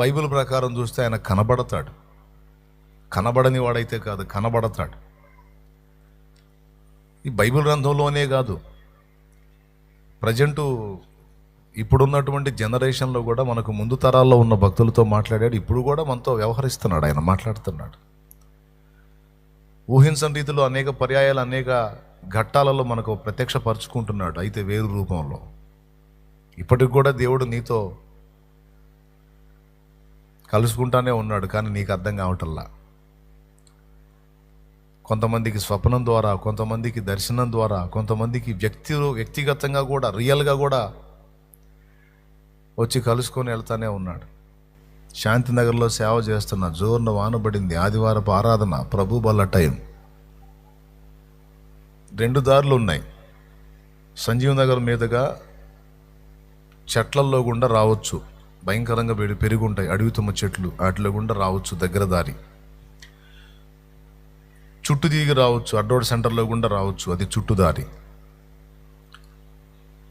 Bible ప్రకారం చూస్తే ఆయన కనబడతాడు. కనబడని వాడైతే కాదు, కనబడతాడు. ఈ బైబిల్ గ్రంథంలోనే కాదు, ప్రజెంటు ఇప్పుడున్నటువంటి జనరేషన్లో కూడా మనకు ముందు తరాల్లో ఉన్న భక్తులతో మాట్లాడాడు. ఇప్పుడు కూడా మనతో వ్యవహరిస్తున్నాడు, ఆయన మాట్లాడుతున్నాడు. ఊహించని రీతిలో అనేక పర్యాయాలు, అనేక ఘట్టాలలో మనకు ప్రత్యక్షపరుచుకుంటున్నాడు. అయితే వేరు రూపంలో ఇప్పటికి కూడా దేవుడు నీతో కలుసుకుంటానే ఉన్నాడు, కానీ నీకు అర్థం కావటల్లా. కొంతమందికి స్వప్నం ద్వారా, కొంతమందికి దర్శనం ద్వారా, కొంతమందికి వ్యక్తిగతంగా కూడా, రియల్గా కూడా వచ్చి కలుసుకొని వెళ్తానే ఉన్నాడు. శాంతినగర్లో సేవ చేస్తున్న, జోరున వానబడింది, ఆదివారపు ఆరాధన, ప్రభు బల్ల టైం. 2 దారులు ఉన్నాయి. సంజీవ్ నగర్ మీదుగా చెట్లల్లో గుండా రావచ్చు, భయంకరంగా పెరుగుంటాయి అడవి తుమ్మ చెట్లు, వాటిలో గుండా రావచ్చు, దగ్గర దారి. చుట్టు దిగి రావచ్చు, అడ్డోడ్ సెంటర్లో గుండా రావచ్చు, అది చుట్టుదారి.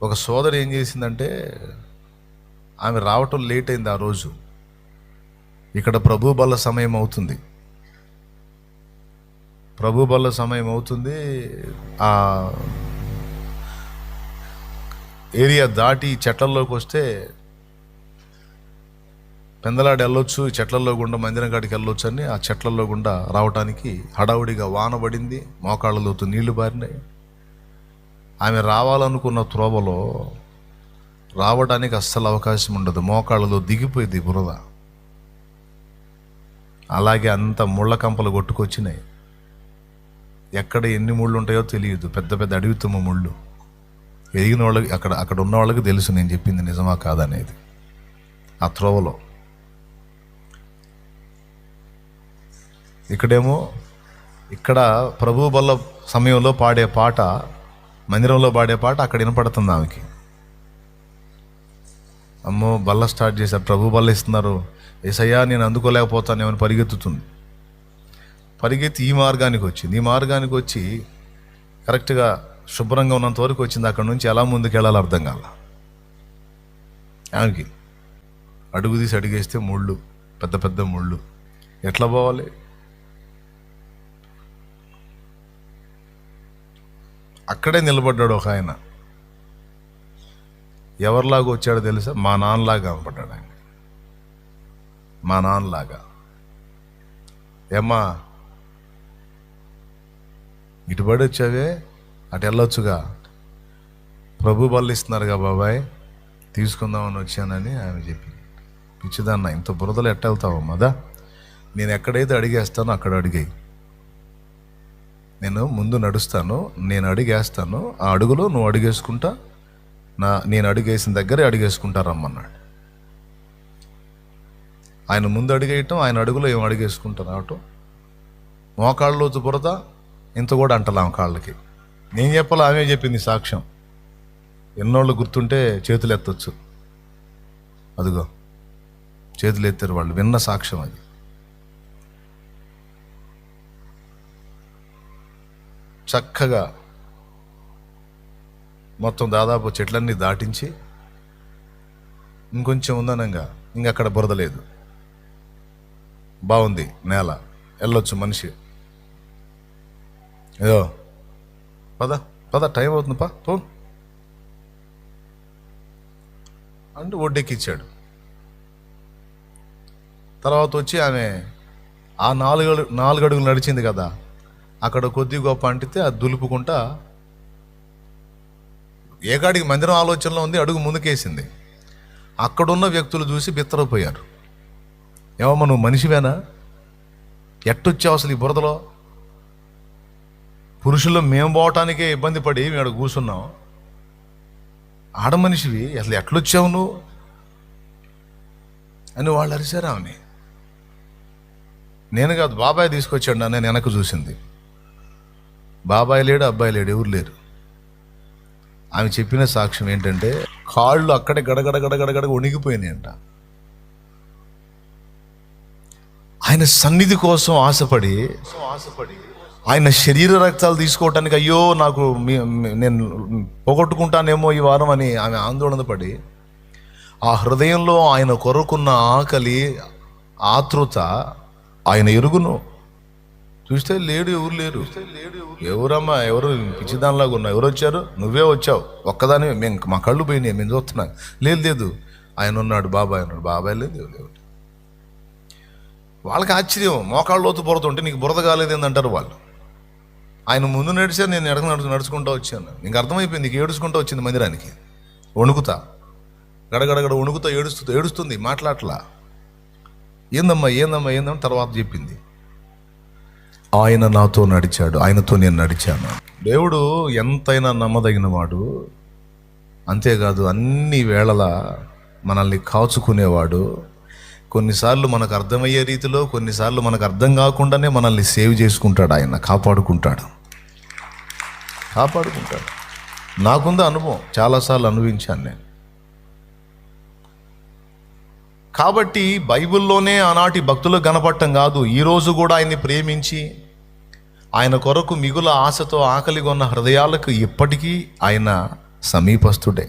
ఒక సోదరి ఏం చేసిందంటే, ఆమె రావటం లేట్ అయింది ఆ రోజు. ఇక్కడ ప్రభు బల్ల సమయం అవుతుంది, ప్రభు బల్ల సమయం అవుతుంది. ఆ ఏరియా దాటి చెట్లల్లోకి వస్తే పెందలాడి వెళ్ళొచ్చు, చెట్లల్లో గుండా మందిరం కాడికి వెళ్ళొచ్చు అని ఆ చెట్లల్లో గుండా రావటానికి హడావుడిగా వాన పడింది, మోకాళ్ళలోతు నీళ్లు బారినాయి. ఆమె రావాలనుకున్న త్రోవలో రావడానికి అస్సలు అవకాశం ఉండదు, మోకాళ్ళలో దిగిపోయింది బురద. అలాగే అంత ముళ్ళ కంపలు కొట్టుకొచ్చినాయి. ఎక్కడ ఎన్ని ముళ్ళు ఉంటాయో తెలియదు, పెద్ద పెద్ద అడవి తుమ్మ ముళ్ళు. ఎదిగిన వాళ్ళకి, అక్కడ ఉన్న వాళ్ళకి తెలుసు నేను చెప్పింది నిజమా కాదనేది. ఆ త్రోవలో ఇక్కడ ప్రభు బల్ల సమయంలో పాడే పాట, మందిరంలో పాడే పాట అక్కడ వినపడుతుంది ఆమెకి. అమ్మో బల్ల స్టార్ట్ చేశారు, ప్రభు బల్ల ఇస్తున్నారు, ఏసయ్యా నేను అందుకోలేకపోతాను ఏమని పరిగెత్తుతుంది. పరిగెత్తి ఈ మార్గానికి వచ్చి కరెక్ట్గా శుభ్రంగా ఉన్నంత వరకు వచ్చింది. అక్కడ నుంచి ఎలా ముందుకు వెళ్ళాలో అర్థం కాల ఆమెకి. అడుగు తీసి అడిగేస్తే ముళ్ళు, పెద్ద పెద్ద ముళ్ళు. ఎట్లా పోవాలి? అక్కడే నిలబడ్డాడు ఒక ఆయన. ఎవరిలాగా వచ్చాడో తెలుసా? మా నాన్నలాగా కనపడ్డాడు ఆయన, మా నాన్నలాగా. ఏమ్మా ఇటుబడి వచ్చావే, అటు వెళ్ళొచ్చుగా, ప్రభు బల్ల ఇస్తున్నారుగా బాబాయ్, తీసుకుందామని వచ్చానని ఆమె చెప్పింది. పిచ్చిదన్న, ఇంత బురదలు ఎట్ట వెళ్తావమ్మా? నేను ఎక్కడైతే అడిగేస్తానో అక్కడ అడిగాయి. నేను ముందు నడుస్తాను, నేను అడిగేస్తాను, ఆ అడుగులో నువ్వు అడిగేసుకుంటా, నేను అడిగేసిన దగ్గరే అడిగేసుకుంటారమ్మన్నాడు. ఆయన ముందు అడిగేయటం, ఆయన అడుగులో ఏం అడిగేసుకుంటా రావటం. మోకాళ్ళలోతు బురద, ఇంత కూడా అంటలా ఆమె కాళ్ళకి. నేను చెప్పాలి, ఆమె చెప్పింది సాక్ష్యం. ఎన్నోళ్ళు గుర్తుంటే చేతులు ఎత్తొచ్చు. అదిగో చేతులు ఎత్తారు వాళ్ళు, విన్న సాక్ష్యం అది. చక్కగా మొత్తం దాదాపు చెట్లన్నీ దాటించి ఇంకొంచెం ఉందనంగా ఇంకక్కడ బురద లేదు, బాగుంది నేల, వెళ్ళొచ్చు మనిషి. ఏదో పద టైం అవుతుంది పో అంటే ఒడ్డెక్కిచ్చాడు. తర్వాత వచ్చి ఆమె ఆ 4 అడుగులు నడిచింది కదా, అక్కడ కొద్ది గొప్ప అంటితే అది దులుపుకుంటా ఏకాడికి మందిరం ఆలోచనలో ఉంది, అడుగు ముందుకేసింది. అక్కడున్న వ్యక్తులు చూసి బిత్తరపోయారు. ఏమమ్మా నువ్వు మనిషివేనా? ఎట్టొచ్చావు అసలు ఈ బురదలో? పురుషుల్లో మేము పోవటానికే ఇబ్బంది పడి మేము అక్కడ కూర్చున్నాం, ఆడ మనిషివి అసలు ఎట్లొచ్చావు నువ్వు అని వాళ్ళు అరిశారు ఆమెని. నేను కాదు, బాబాయ్ తీసుకొచ్చాడు నేను వెనక్కి చూసింది. బాబాయ్ లేడు, అబ్బాయి లేడు, ఎవరు లేరు. ఆమె చెప్పిన సాక్ష్యం ఏంటంటే, కాళ్ళు అక్కడే గడగడ వణిగిపోయినాయంట. ఆయన సన్నిధి కోసం ఆశపడి ఆయన శరీర రక్తాలు తీసుకోవటానికి, అయ్యో నేను పోగొట్టుకుంటానేమో ఈ వారం అని ఆమె ఆందోళన పడి ఆ హృదయంలో ఆయన కొరకున్న ఆకలి, ఆతృత ఆయన ఎరుగును. చూస్తే లేడు, ఎవరు లేరు. ఎవరమ్మా, ఎవరు పిచ్చిదానిలాగా ఉన్నా, ఎవరు వచ్చారు? నువ్వే వచ్చావు ఒక్కదాని. మేము మా కళ్ళు పోయినాయి, మేము చూస్తున్నాం. లేదు ఆయన ఉన్నాడు, బాబాయ్ ఉన్నాడు. బాబాయ్ లేదు. వాళ్ళకి ఆశ్చర్యం, మోకాళ్ళ లోతు బురద ఉంటే నీకు బురద కాలేదు ఏందంటారు వాళ్ళు. ఆయన ముందు నడిచారు, నేను నడుచుకుంటూ వచ్చాను. నీకు అర్థమైపోయింది, నీకు ఏడుచుకుంటూ వచ్చింది మందిరానికి, వణుకుతా, గడగడగడ వణుకుతా, ఏడుస్తుంది, మాట్లాడలా. ఏందమ్మా తర్వాత చెప్పింది. ఆయన నాతో నడిచాడు, ఆయనతో నేను నడిచాను. దేవుడు ఎంతైనా నమ్మదగిన వాడు. అంతేకాదు, అన్ని వేళలా మనల్ని కాచుకునేవాడు. కొన్నిసార్లు మనకు అర్థమయ్యే రీతిలో, కొన్నిసార్లు మనకు అర్థం కాకుండానే మనల్ని సేవ్ చేసుకుంటాడు. ఆయన కాపాడుకుంటాడు. నాకుంది అనుభవం, చాలాసార్లు అనుభవించాను నేను. కాబట్టి బైబిల్లోనే ఆనాటి భక్తులకు కనపడటం కాదు, ఈరోజు కూడా ఆయన్ని ప్రేమించి ఆయన కొరకు మిగుల ఆశతో ఆకలిగొన్న హృదయాలకు ఇప్పటికీ ఆయన సమీపస్తుడే.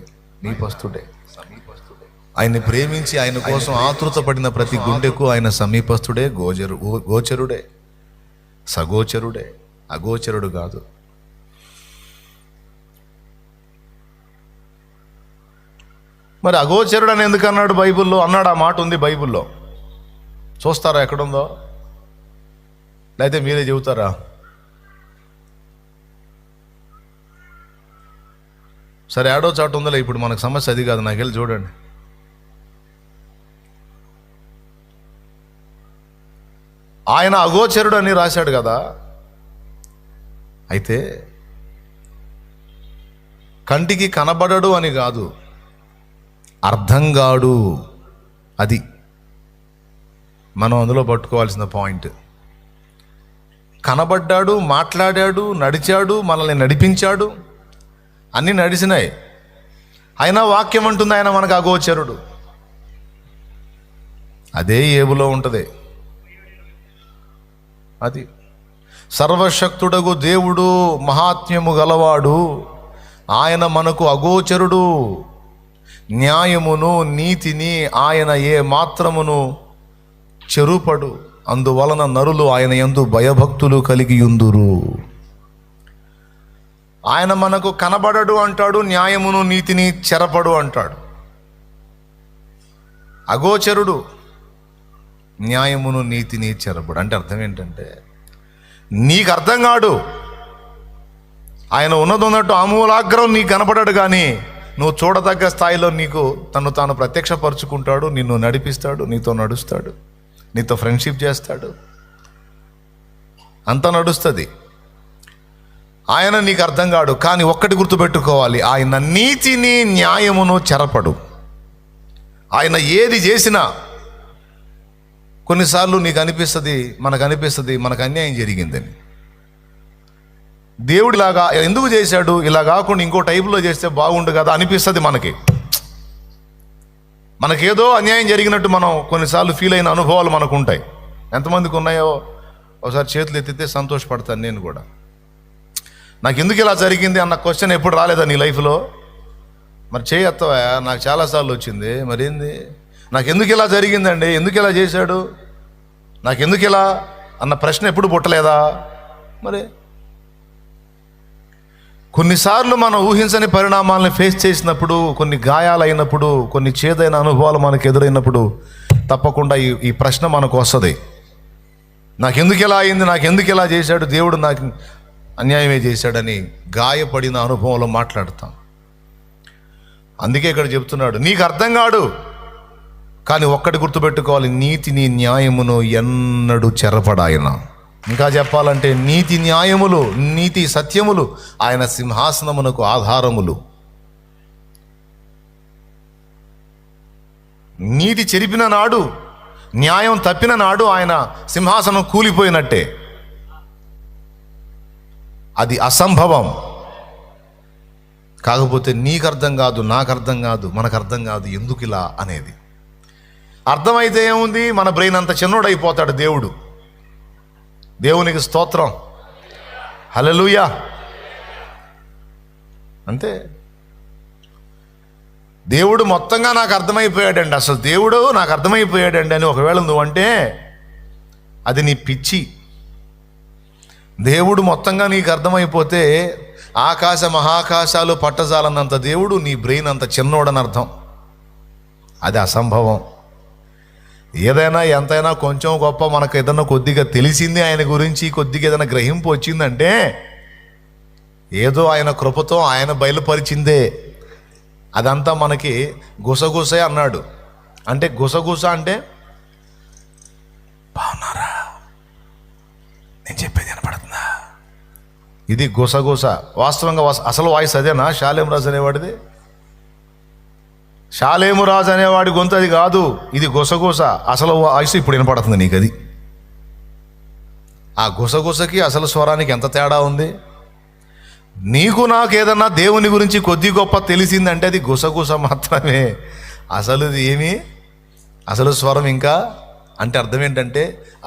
ఆయన్ని ప్రేమించి ఆయన కోసం ఆతృత పడిన ప్రతి గుండెకు ఆయన సమీపస్తుడే, గోచరుడే, సగోచరుడే, అగోచరుడు కాదు. మరి అగోచరుడు అని ఎందుకు అన్నాడు బైబిల్లో? అన్నాడు, ఆ మాట ఉంది బైబిల్లో. చూస్తారా ఎక్కడుందో? లేకపోతే మీరే చెబుతారా? సరే, ఏడో చాటు ఉందలే, ఇప్పుడు మనకు సమస్య అది కాదు. నాకు వెళ్ళి చూడండి. ఆయన అగోచరుడు అని రాశాడు కదా. అయితే కంటికి కనబడడు అని కాదు, అర్థంగాడు. అది మనం అందులో పట్టుకోవాల్సిన పాయింట్. కనబడ్డాడు, మాట్లాడాడు, నడిచాడు, మనల్ని నడిపించాడు, అన్నీ నడిచినాయి. అయినా వాక్యం అంటుంది ఆయన మనకు అగోచరుడు. అదే ఏబులో ఉంటుంది. అది సర్వశక్తుడగు దేవుడు, మహాత్మ్యము గలవాడు, ఆయన మనకు అగోచరుడు. న్యాయమును నీతిని ఆయన ఏ మాత్రమును చెరుపడు. అందువలన నరులు ఆయన యందు భయభక్తులు కలిగి యుందురు. ఆయన మనకు కనబడడు అంటాడు, న్యాయమును నీతిని చెరపడు అంటాడు. అగోచరుడు, న్యాయమును నీతిని చెరపడు అంటే అర్థం ఏంటంటే, నీకు అర్థం కాడు. ఆయన ఉన్నదన్నట్టు ఆమూలాగ్రం నీకు కనపడాడు, కానీ నువ్వు చూడదగ్గ స్థాయిలో నీకు తను తాను ప్రత్యక్షపరుచుకుంటాడు, నిన్ను నడిపిస్తాడు, నీతో నడుస్తాడు, నీతో ఫ్రెండ్షిప్ చేస్తాడు, అంతా నడుస్తుంది. ఆయన నీకు అర్థం కాడు, కానీ ఒక్కటి గుర్తుపెట్టుకోవాలి, ఆయన నీతిని న్యాయమును చెరపడు. ఆయన ఏది చేసినా కొన్నిసార్లు నీకు అనిపిస్తుంది, మనకు అన్యాయం జరిగిందని. దేవుడు ఇలాగా ఎందుకు చేశాడు, ఇలా కాకుండా ఇంకో టైపులో చేస్తే బాగుండు కదా అనిపిస్తుంది. మనకేదో అన్యాయం జరిగినట్టు మనం కొన్నిసార్లు ఫీల్ అయిన అనుభవాలు మనకు ఉంటాయి. ఎంతమందికి ఉన్నాయో ఒకసారి చేతులు ఎత్తితే సంతోషపడతాను నేను కూడా. నాకు ఎందుకు ఇలా జరిగింది అన్న క్వశ్చన్ ఎప్పుడు రాలేదా నీ లైఫ్లో? మరి చేయత్తవా? నాకు చాలాసార్లు వచ్చింది. మరేంది, నాకు ఎందుకు ఇలా జరిగిందండి, ఎందుకు ఇలా చేశాడు, నాకు ఎందుకు ఇలా అన్న ప్రశ్న ఎప్పుడు పుట్టలేదా? మరి కొన్నిసార్లు మనం ఊహించని పరిణామాలను ఫేస్ చేసినప్పుడు, కొన్ని గాయాలైనప్పుడు, కొన్ని చేదైన అనుభవాలు మనకు ఎదురైనప్పుడు తప్పకుండా ఈ ప్రశ్న మనకు వస్తుంది. నాకెందుకు ఇలా అయింది, నాకెందుకు ఇలా చేశాడు దేవుడు, నాకు అన్యాయమే చేశాడని గాయపడిన అనుభవంలో మాట్లాడతాం. అందుకే ఇక్కడ చెప్తున్నాడు, నీకు అర్థం కాడు, కానీ ఒక్కటి గుర్తుపెట్టుకోవాలి, నీతిని న్యాయమును ఎన్నడూ చెరపడాయన. ఇంకా చెప్పాలంటే నీతి న్యాయములు, నీతి సత్యములు ఆయన సింహాసనమునకు ఆధారములు. నీతి చెరిపిన నాడు, న్యాయం తప్పిన నాడు ఆయన సింహాసనం కూలిపోయినట్టే. అది అసంభవం. కాకపోతే నీకు అర్థం కాదు, నాకు అర్థం కాదు, మనకు అర్థం కాదు ఎందుకు ఇలా అనేది. అర్థమైతే ఏముంది, మన బ్రెయిన్ అంత చిన్నోడైపోతాడు దేవుడు. దేవునికి స్తోత్రం, హల్లెలూయా. అంతే. దేవుడు మొత్తంగా నాకు అర్థమైపోయాడండి, అసలు దేవుడు నాకు అర్థమైపోయాడండి అని ఒకవేళ నువ్వంటే అది నీ పిచ్చి. దేవుడు మొత్తంగా నీకు అర్థమైపోతే ఆకాశ మహాకాశాలు పట్టజాలన్నంత దేవుడు నీ బ్రెయిన్ అంత చిన్నోడని అర్థం. అది అసంభవం. ఏదైనా ఎంతైనా కొంచెం గొప్ప మనకు ఏదైనా కొద్దిగా తెలిసింది ఆయన గురించి, కొద్దిగా ఏదైనా గ్రహింపు వచ్చిందంటే ఏదో ఆయన కృపతో ఆయన బయలుపరిచిందే. అదంతా మనకి గుసగుసే అన్నాడు. అంటే గుసగుస అంటే బాగున్నారా, నేను చెప్పేది వినపడుతుందా, ఇది గుసగుస. వాస్తవంగా అసలు వాయిస్ అదేనా షాలేం రాజు అనేవాడిది? షాలేము రాజు అనేవాడి గొంతు అది కాదు, ఇది గుసగుస. అసలు వాయిస్ ఇప్పుడు వినపడుతుంది నీకు. అది ఆ గుసగుసకి అసలు స్వరానికి ఎంత తేడా ఉంది. నీకు నాకు ఏదన్నా దేవుని గురించి కొద్ది గొప్ప తెలిసిందంటే అది గుసగుస మాత్రమే. అసలు ఏమి అసలు స్వరం ఇంకా అంటే అర్థం ఏంటంటే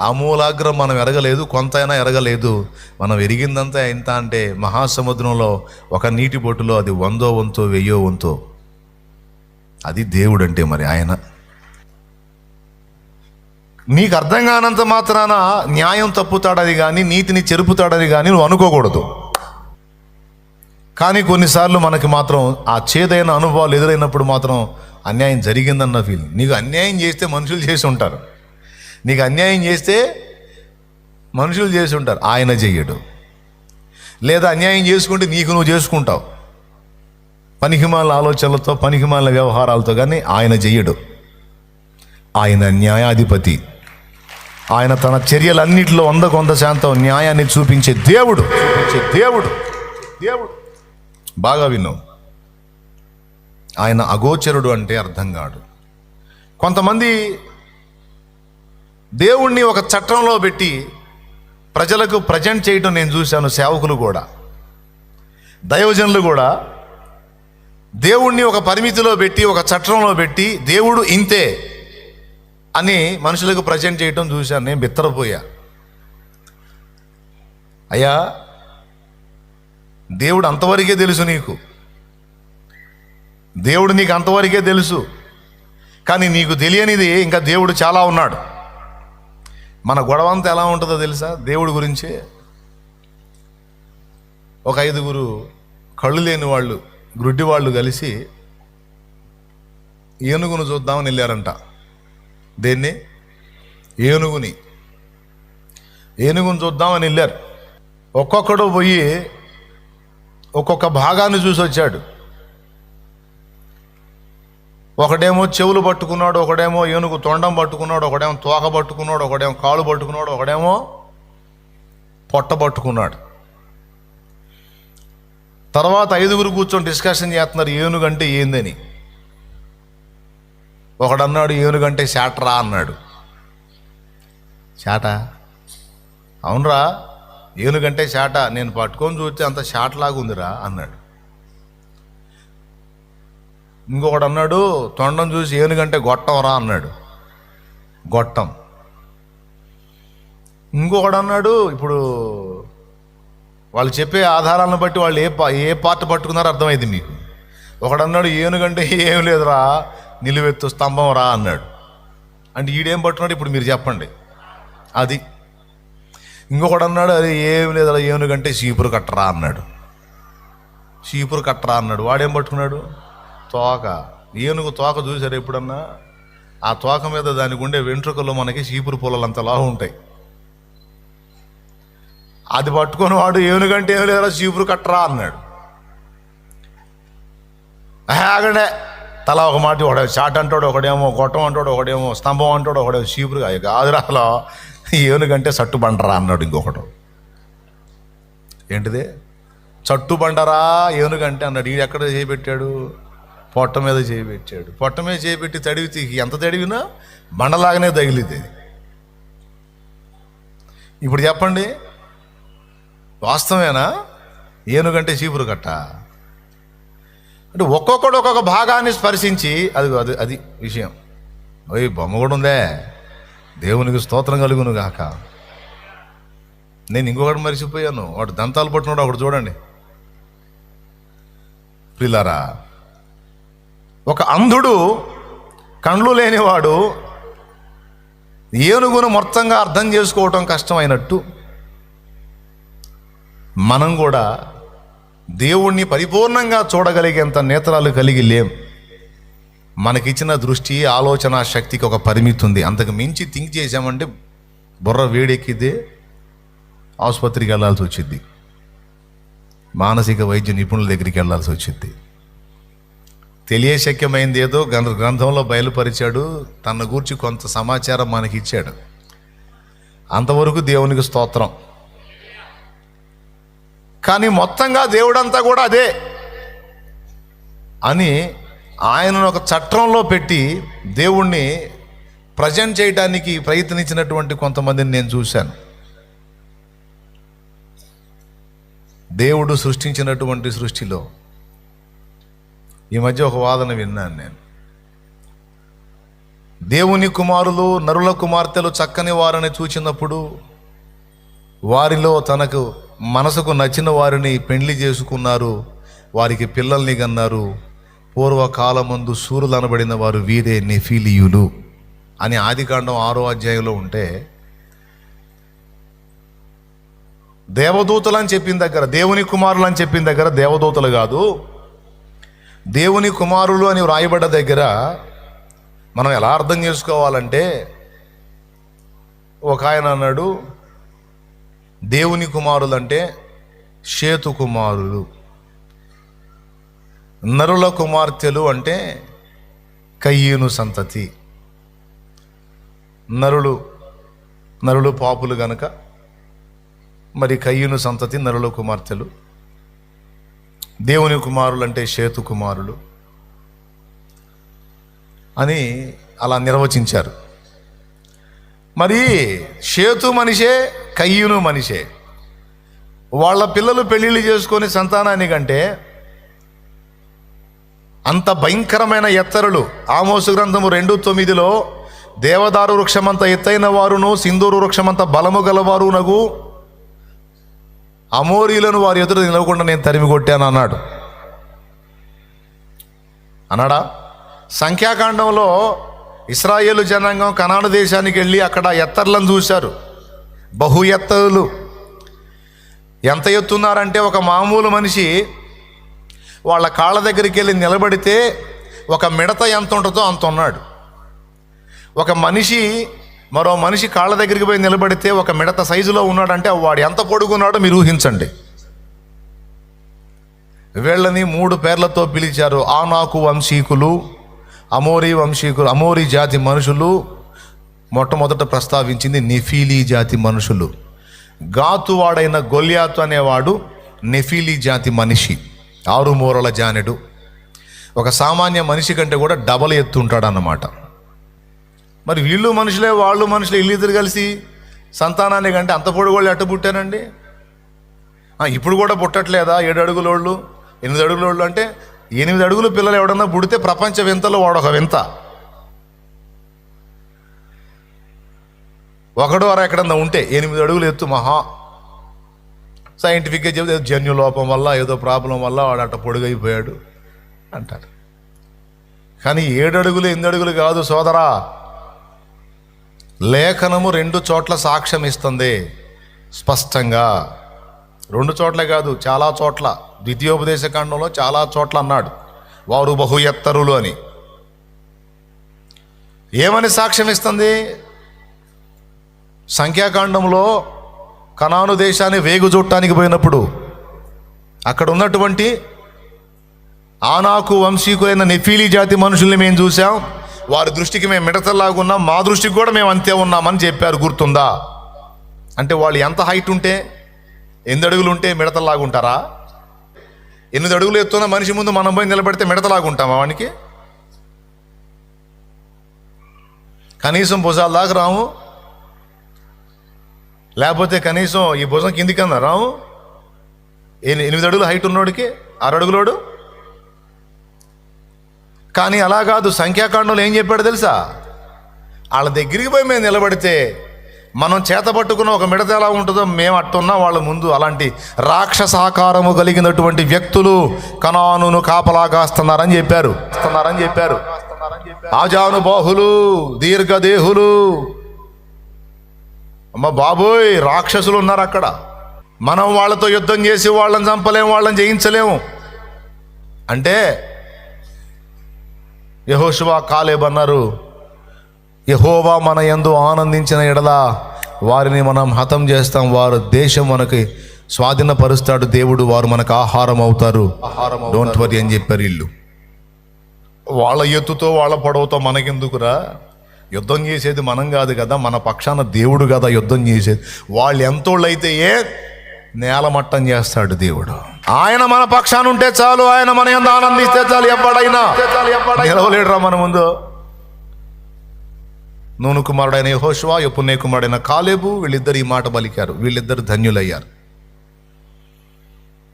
ఆమూలాగ్రం మనం ఎరగలేదు, కొంతైనా ఎరగలేదు. మనం ఎరిగిందంతా ఎంత అంటే మహాసముద్రంలో ఒక నీటి బొట్టులో అది 100వ వంతో 1000వ వంతో. అది దేవుడు అంటే మరి ఆయన. నీకు అర్థం కానంత మాత్రాన న్యాయం తప్పుతాడని కానీ నీతిని చెరుపుతాడని కానీ నువ్వు అనుకోకూడదు. కానీ కొన్నిసార్లు మనకి మాత్రం ఆ చేదైన అనుభవాలు ఎదురైనప్పుడు మాత్రం అన్యాయం జరిగిందన్న ఫీలింగ్. నీకు అన్యాయం చేస్తే మనుషులు చేసి ఉంటారు, నీకు అన్యాయం చేస్తే మనుషులు చేసి ఉంటారు, ఆయన చెయ్యడు. లేదా అన్యాయం చేసుకుంటే నీకు నువ్వు చేసుకుంటావు పనికిమాల ఆలోచనలతో, పనికిమాల వ్యవహారాలతో, కానీ ఆయన చెయ్యడు. ఆయన న్యాయాధిపతి. ఆయన తన చర్యలన్నింటిలో 100% న్యాయాన్ని చూపించే దేవుడు. దేవుడు దేవుడు బాగా విను. ఆయన అగోచరుడు అంటే అర్థం కాడు. కొంతమంది దేవుణ్ణి ఒక చట్టంలో పెట్టి ప్రజలకు ప్రజెంట్ చేయడం నేను చూశాను. సేవకులు కూడా, దైవజనులు కూడా దేవుణ్ణి ఒక పరిమితిలో పెట్టి, ఒక చట్టంలో పెట్టి దేవుడు ఇంతే అని మనుషులకు ప్రజెంట్ చేయడం చూశాను. నేను బిత్తరపోయా. అయ్యా, దేవుడు అంతవరకే తెలుసు నీకు, దేవుడు నీకు అంతవరకే తెలుసు. కానీ నీకు తెలియనిది ఇంకా దేవుడు చాలా ఉన్నాడు. మన గొడవంతా ఎలా ఉంటుందో తెలుసా దేవుడి గురించి? ఒక 5గురు కళ్ళు లేని వాళ్ళు, గ్రుడ్డి వాళ్ళు కలిసి ఏనుగును చూద్దామని వెళ్ళారంట. దేన్ని? ఏనుగుని చూద్దామని వెళ్ళారు. ఒక్కొక్కడు పోయి ఒక్కొక్క భాగాన్ని చూసి వచ్చాడు. ఒకడేమో చెవులు పట్టుకున్నాడు, ఒకడేమో ఏనుగు తొండం పట్టుకున్నాడు, ఒకడేమో తోక పట్టుకున్నాడు, ఒకడేమో కాలు పట్టుకున్నాడు, ఒకడేమో పొట్ట పట్టుకున్నాడు. తర్వాత 5గురు కూర్చొని డిస్కషన్ చేస్తున్నారు ఏనుగంటే ఏందని. ఒకడన్నాడు ఏనుగంటే శాటరా అన్నాడు. శాట? అవునరా, ఏనుగంటే శాట, నేను పట్టుకొని చూస్తే అంత శాటలాగా ఉందిరా అన్నాడు. ఇంకొకడు అన్నాడు తొండం చూసి ఏనుగంటే గొట్టం రా అన్నాడు. గొట్టం. ఇంకొకడు అన్నాడు, ఇప్పుడు వాళ్ళు చెప్పే ఆధారాలను బట్టి వాళ్ళు ఏ పార్ట్ పట్టుకున్నారో అర్థమైంది మీకు. ఒకడన్నాడు ఏనుగంటే ఏం లేదురా, నిలువెత్తు స్తంభం రా అన్నాడు. అంటే ఈడేం పట్టున్నాడు ఇప్పుడు మీరు చెప్పండి. అది. ఇంకొకడు అన్నాడు అది ఏం లేదురా, ఏనుగంటే చీపురు కట్టరా అన్నాడు. చీపురు కట్టరా అన్నాడు. వాడేం పట్టుకున్నాడు? తోక. ఏనుగు తోక చూసారు ఎప్పుడన్నా? ఆ తోక మీద దానికి ఉండే వెంట్రుకలు మనకి చీపురు పొలాలు అంతలా ఉంటాయి. అది పట్టుకొని వాడు ఏనుగంటే ఏం లేదురా, చీపురు కట్టరా అన్నాడు. ఆగండే, తల ఒక మాట. ఒకడేమో చాట్ అంటాడు, ఒకడేమో గొట్టం అంటాడు, ఒకడేమో స్తంభం అంటాడు, ఒకడేమో చీపురు కాదురాలో ఏనుగంటే చట్టు బండరా అన్నాడు. ఇంకొకడు ఏంటిది చట్టు బండరా ఏనుగంటే అన్నాడు. ఈడు ఎక్కడ చేపెట్టాడు? పొట్ట మీద చేపెట్టాడు. పొట్ట మీద చేపెట్టి తడివితే ఎంత తడివినా బండలాగానే తగిలితే. ఇప్పుడు చెప్పండి, వాస్తవేనా? ఏనుగంటే చీపురు కట్ట అంటే ఒక్కొక్కడు ఒక్కొక్క భాగాన్ని స్పర్శించి అది విషయం. ఓయ్ బొమ్మ కూడా ఉందే, దేవునికి స్తోత్రం కలుగును గాక. నేను ఇంకొకటి మరిచిపోయాను, వాడు దంతాలు పట్టున్నాడు ఒకటి చూడండి. ప్రిలారా, ఒక అంధుడు, కండ్లు లేనివాడు ఏనుగును మొత్తంగా అర్థం చేసుకోవటం కష్టమైనట్టు మనం కూడా దేవుణ్ణి పరిపూర్ణంగా చూడగలిగేంత నేత్రాలు కలిగి లేం. మనకిచ్చిన దృష్టి, ఆలోచన శక్తికి ఒక పరిమితి ఉంది. అంతకు మించి థింక్ చేసామంటే బుర్ర వేడెక్కితే ఆసుపత్రికి వెళ్ళాల్సి వచ్చింది, మానసిక వైద్య నిపుణుల దగ్గరికి వెళ్ళాల్సి వచ్చింది. తెలియశక్యమైంది ఏదో గ్రంథంలో బయలుపరిచాడు, తన గూర్చి కొంత సమాచారం మనకి ఇచ్చాడు. అంతవరకు దేవునికి స్తోత్రం. కానీ మొత్తంగా దేవుడంతా కూడా అదే అని ఆయనను ఒక చట్రంలో పెట్టి దేవుణ్ణి ప్రజెంట్ చేయడానికి ప్రయత్నించినటువంటి కొంతమందిని నేను చూశాను. దేవుడు సృష్టించినటువంటి సృష్టిలో ఈ మధ్య ఒక వాదన విన్నాను నేను. దేవుని కుమారులు, నరుల కుమార్తెలు చక్కని వారిని చూచినప్పుడు వారిలో తనకు మనసుకు నచ్చిన వారిని పెండ్లి చేసుకున్నారు, వారికి పిల్లల్ని కన్నారు. పూర్వకాలమందు సూర్యులు అనబడిన వారు వీరే నెఫీలీయులు అని ఆదికాండం 6వ అధ్యాయంలో ఉంటే, దేవదూతలు అని చెప్పిన దగ్గర, దేవుని కుమారులు అని చెప్పిన దగ్గర దేవదూతలు కాదు, దేవుని కుమారులు అని వ్రాయబడ్డ దగ్గర మనం ఎలా అర్థం చేసుకోవాలంటే, ఒక ఆయన అన్నాడు దేవుని కుమారులు అంటే షేతు కుమారులు, నరుల కుమార్తెలు అంటే కయ్యను సంతతి. నరులు పాపులు గనక మరి కయ్యను సంతతి నరుల కుమార్తెలు. దేవుని కుమారులు అంటే షేతు కుమారులు అని అలా నిర్వచించారు. మరి షేతు మనిషే, కయ్యను మనిషే. వాళ్ళ పిల్లలు పెళ్ళిళ్ళు చేసుకొని సంతానాన్ని కంటే అంత భయంకరమైన ఎత్తరులు. ఆమోసు గ్రంథము 2:9 దేవదారు వృక్షమంత ఎత్తైన వారును సింధూరు వృక్షమంత బలము గలవారునగు అమోరీలను వారి ఎదురు నిలవకుండా నేను తరిమి కొట్టాను అన్నాడా? సంఖ్యాకాండంలో ఇశ్రాయేలు జనాంగం కనాను దేశానికి వెళ్ళి అక్కడ ఎత్తర్లను చూశారు. బహు ఎత్తరులు. ఎంత ఎత్తున్నారంటే ఒక మామూలు మనిషి వాళ్ళ కాళ్ళ దగ్గరికి వెళ్ళి నిలబడితే ఒక మిడత ఎంత ఉంటుందో అంత ఉన్నాడు. ఒక మనిషి మరో మనిషి కాళ్ళ దగ్గరికి పోయి నిలబడితే ఒక మిడత సైజులో ఉన్నాడంటే వాడు ఎంత పొడుగున్నాడో మీరు ఊహించండి. వీళ్ళని 3 పేర్లతో పిలిచారు. ఆనాకు వంశీకులు, అమోరీ వంశీకులు, అమోరీ జాతి మనుషులు. మొట్టమొదట ప్రస్తావించింది నెఫీలీ జాతి మనుషులు. గాతువాడైన గొల్యాతు అనేవాడు నెఫీలీ జాతి మనిషి, 6 మూరల జానెడు. ఒక సామాన్య మనిషి కంటే కూడా డబల్ ఎత్తుంటాడు అన్నమాట. మరి వీళ్ళు మనుషులే, వాళ్ళు మనుషులే, వీళ్ళిద్దరు కలిసి సంతానాన్ని కంటే అంత పొడుగోళ్ళు ఎట్ట పుట్టారండి? ఇప్పుడు కూడా పుట్టట్లేదా? 7 అడుగులోళ్ళు, 8 అడుగులోళ్ళు. అంటే 8 అడుగుల పిల్లలు ఎవడన్నా పుడితే ప్రపంచ వింతలో వాడొక వింత. ఒకడు వారు ఎక్కడన్నా ఉంటే 8 అడుగులు ఎత్తు మహా సైంటిఫిక్గా చెబితే జన్యు లోపం వల్ల ఏదో ప్రాబ్లం వల్ల వాడు అట్ట పొడుగైపోయాడు అంటారు. కానీ 7 అడుగులు 8 అడుగులు కాదు సోదరా. లేఖనము 2 చోట్ల సాక్ష్యం ఇస్తుంది స్పష్టంగా. 2 చోట్లే కాదు, చాలా చోట్ల. ద్వితీయోపదేశ కాండంలో చాలా చోట్ల అన్నాడు వారు బహు ఎత్తరులు అని. ఏమని సాక్ష్యం ఇస్తుంది? సంఖ్యాకాండంలో కనాను దేశాన్ని వేగు చూడటానికి పోయినప్పుడు అక్కడ ఉన్నటువంటి ఆనాకు వంశీకులైన నెఫీలీ జాతి మనుషుల్ని మేము చూసాం, వారి దృష్టికి మేము మిడతల్లాగున్నాం, మా దృష్టికి కూడా మేము అంతే ఉన్నామని చెప్పారు. గుర్తుందా? అంటే వాళ్ళు ఎంత హైట్ ఉంటే, 8 అడుగులు ఉంటే మిడతల్లాగుంటారా? 8 అడుగులు ఎత్తున్న మనిషి ముందు మనం పోయి నిలబడితే మిడతలాగుంటామా? వానికి కనీసం భుజాల దాకా రాము, లేకపోతే కనీసం ఈ భుజం కిందికన్నా రాము. 8 అడుగులు హైట్ ఉన్నోడికి 6 అడుగులోడు. కానీ అలా కాదు. సంఖ్యాకాండంలో ఏం చెప్పాడు తెలుసా? వాళ్ళ దగ్గరికి పోయి మేము నిలబడితే మనం చేతపట్టుకున్న ఒక మిడత ఎలా ఉంటుందో మేము అట్టున్నా వాళ్ళ ముందు అలాంటి రాక్షసాకారము కలిగినటువంటి వ్యక్తులు కనానును కాపలా కాస్తున్నారని చెప్పారు. ఆజానుబాహులు, దీర్ఘదేహులు, అమ్మ బాబోయ్, రాక్షసులు ఉన్నారు అక్కడ. మనం వాళ్ళతో యుద్ధం చేసి వాళ్ళని చంపలేము, వాళ్ళని జయించలేము. అంటే యెహోషువ, కాలేబ్ అన్నారు, యెహోవా మన యందు ఆనందించిన ఎడల వారిని మనం హతం చేస్తాం, వారు దేశం మనకి స్వాధీనపరుస్తాడు దేవుడు, వారు మనకు ఆహారం అవుతారు, డోంట్ వరీ అని చెప్పారు. వీళ్ళు వాళ్ళ ఎత్తుతో వాళ్ళ పొడవుతో మనకెందుకురా, యుద్ధం చేసేది మనం కాదు కదా, మన పక్షాన దేవుడు కదా యుద్ధం చేసేది. వాళ్ళు ఎంతోళ్ళు అయితే నేలమట్టం చేస్తాడు దేవుడు. ఆయన మన పక్షాన ఉంటే చాలు, ఆయన మన యందు ఆనందిస్తే చాలు, ఎవడైనా నిలవలేడురా మన ముందు. నూను కుమారుడైన యెహోషువ, యెఫున్నె కుమారుడైన కాలేబు, వీళ్ళిద్దరు ఈ మాట పలికారు. వీళ్ళిద్దరు ధన్యులయ్యారు.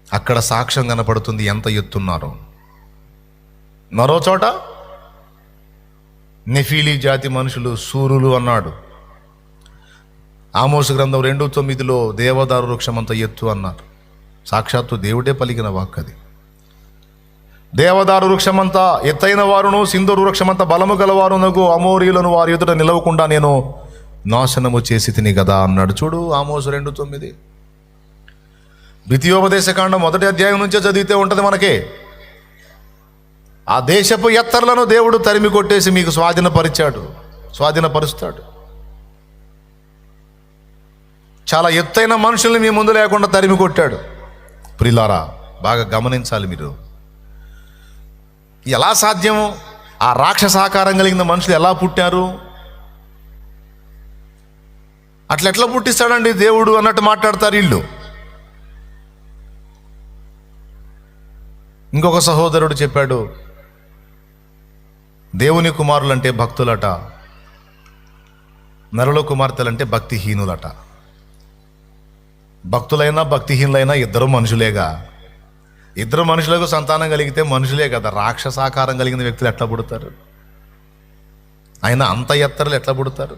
అక్కడ సాక్ష్యం కనపడుతుంది ఎంత ఎత్తున్నారో. మరో చోట నెఫీలీ జాతి మనుషులు శూరులు అన్నాడు. ఆమోసు గ్రంథం 2:9 దేవదారు వృక్షం అంత ఎత్తు అన్నారు. సాక్షాత్తు దేవుడే పలికిన వాక్ అది. దేవదారు వృక్షమంతా ఎత్తైన వారును, సింధూరు వృక్షమంతా బలము గలవారునగు అమోరీలను వారి ఎదుట నిలవకుండా నేను నాశనము చేసి తిని కదా అన్నాడు. చూడు ఆమోసు 2:9. ద్వితీయోపదేశకాండం 1వ అధ్యాయం నుంచే చదివితే ఉంటుంది మనకి. ఆ దేశపు ఎత్తర్లను దేవుడు తరిమి కొట్టేసి మీకు స్వాధీనపరుస్తాడు. చాలా ఎత్తైన మనుషుల్ని మీ ముందు లేకుండా తరిమి కొట్టాడు. ప్రియులారా, బాగా గమనించాలి మీరు. ఎలా సాధ్యము? ఆ రాక్షసాకారం కలిగిన మనుషులు ఎలా పుట్టారు? ఎట్లా పుట్టిస్తాడండి దేవుడు అన్నట్టు మాట్లాడతారు వీళ్ళు. ఇంకొక సహోదరుడు చెప్పాడు, దేవుని కుమారులంటే భక్తులట, నరుల కుమార్తెలంటే భక్తిహీనులట. భక్తులైనా భక్తిహీనులైనా ఇద్దరు మనుషులేగా. ఇద్దరు మనుషులకు సంతానం కలిగితే మనుషులే కదా. రాక్షసాకారం కలిగిన వ్యక్తులు ఎట్లా పుడతారు? ఆయన అంత ఎత్తరులు ఎట్లా పుడతారు?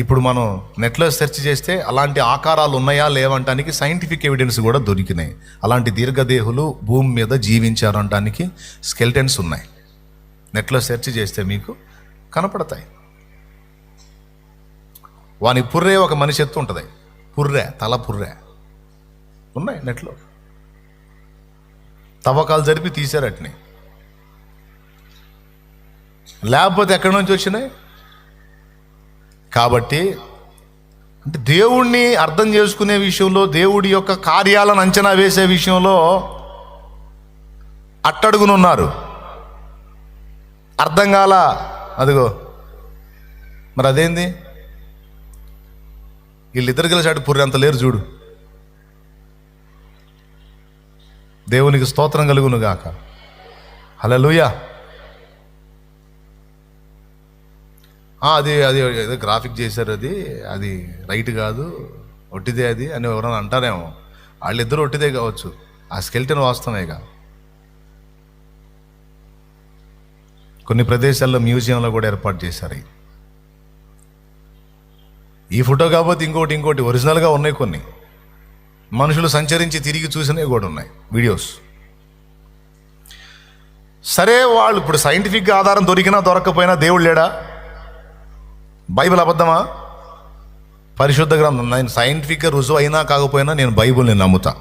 ఇప్పుడు మనం నెట్లో సెర్చ్ చేస్తే అలాంటి ఆకారాలు ఉన్నాయా లేవంటానికి సైంటిఫిక్ ఎవిడెన్స్ కూడా దొరికినాయి. అలాంటి దీర్ఘదేహులు భూమి మీద జీవించారు అనడానికి స్కెల్టన్స్ ఉన్నాయి. నెట్లో సెర్చ్ చేస్తే మీకు కనపడతాయి. వాని పుర్రే ఒక మనిషి ఎత్తు ఉంటుంది. తల పుర్రే ఉన్నాయి నెట్లో. తవ్వకాలు జరిపి తీశారు అట్ని. లేకపోతే ఎక్కడి నుంచి వచ్చినాయి? కాబట్టి అంటే దేవుణ్ణి అర్థం చేసుకునే విషయంలో, దేవుడి యొక్క కార్యాలను అంచనా వేసే విషయంలో అట్టడుగునున్నారు. అర్థం కాల, అదిగో మరి అదేంది, వీళ్ళిద్దరు కలిసి అటు పుర్రె అంత లేరు చూడు. దేవునికి స్తోత్రం కలుగును గాక. హల్లెలూయా. అది ఏదో గ్రాఫిక్ చేశారు, అది రైట్ కాదు, ఒట్టిదే అది అని ఎవరైనా అంటారేమో. వాళ్ళిద్దరూ ఒట్టిదే కావచ్చు, ఆ స్కెల్టన్ వాస్తవేగా. కొన్ని ప్రదేశాల్లో మ్యూజియంలో కూడా ఏర్పాటు చేశారు. ఈ ఫోటో కాకపోతే ఇంకోటి ఒరిజినల్గా ఉన్నాయి. కొన్ని మనుషులు సంచరించి తిరిగి చూసినవి కూడా ఉన్నాయి వీడియోస్. సరే, వాళ్ళు ఇప్పుడు సైంటిఫిక్ ఆధారం దొరికినా దొరకకపోయినా దేవుడు లేడా? బైబిల్ అబద్ధమా? పరిశుద్ధ గ్రంథం. నేను సైంటిఫిక్గా రుజువు అయినా కాకపోయినా నేను బైబిల్ని నమ్ముతా.